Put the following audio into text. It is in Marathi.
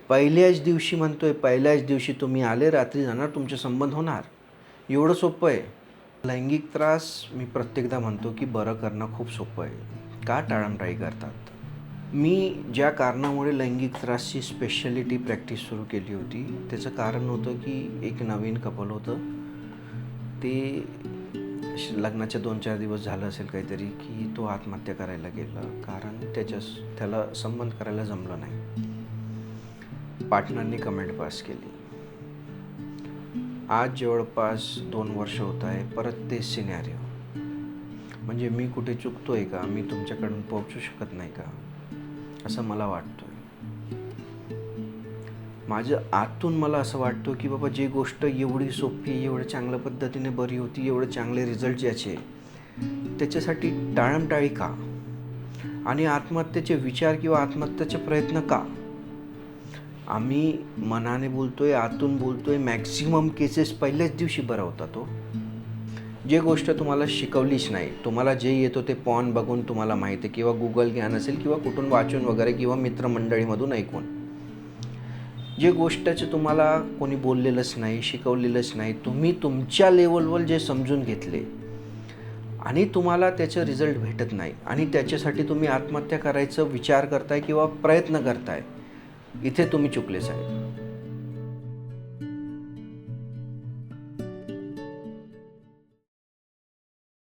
पहिल्याच दिवशी म्हणतोय, पहिल्याच दिवशी तुम्ही आले, रात्री जाणार, तुमचे संबंध होणार. एवढं सोपं आहे. लैंगिक त्रास मी प्रत्येकदा म्हणतो की बरं करणं खूप सोपं आहे. का टाळमटाळी करतात? मी ज्या कारणामुळे लैंगिक त्रासची स्पेशालिटी प्रॅक्टिस सुरू केली होती, त्याचं कारण होतं की एक नवीन कपल होतं. ते लग्नाच्या 2-4 दिवस झालं असेल काहीतरी की तो आत्महत्या करायला गेला, कारण त्याला संबंध करायला जमलं नाही. पार्टनरनी कमेंट पास केली. आज जवळपास 2 वर्ष होत आहे, परत तेच सिनॅरिओ. म्हणजे मी कुठे चुकतोय का? मी तुमच्याकडून पोहोचू शकत नाही का? असं मला वाटतोय. माझं आतून मला असं वाटतं की बाबा जी गोष्ट एवढी सोपी, एवढं चांगल्या पद्धतीने बरी होती, एवढे चांगले रिझल्ट ज्याचे, त्याच्यासाठी टाळमटाळी का? आणि आत्महत्येचे विचार किंवा आत्महत्येचे प्रयत्न का? आम्ही मनाने बोलतोय, आतून बोलतोय, मॅक्सिमम केसेस पहिल्याच दिवशी बरा होता तो. जे गोष्ट तुम्हाला शिकवलीच नाही, तुम्हाला जे येतो ते पॉर्न बघून तुम्हाला माहिती आहे, किंवा गुगल ज्ञान असेल, किंवा कुठून वाचून वगैरे, किंवा मित्रमंडळीमधून ऐकून, जे गोष्टचं तुम्हाला कोणी बोललेलंच नाही, शिकवलेलंच नाही, तुम्ही तुमच्या लेवलवर जे समजून घेतले आणि तुम्हाला त्याचं रिझल्ट भेटत नाही, आणि त्याच्यासाठी तुम्ही आत्महत्या करायचा विचार करताय किंवा प्रयत्न करताय, इथे तुम्ही चुकले साहेब.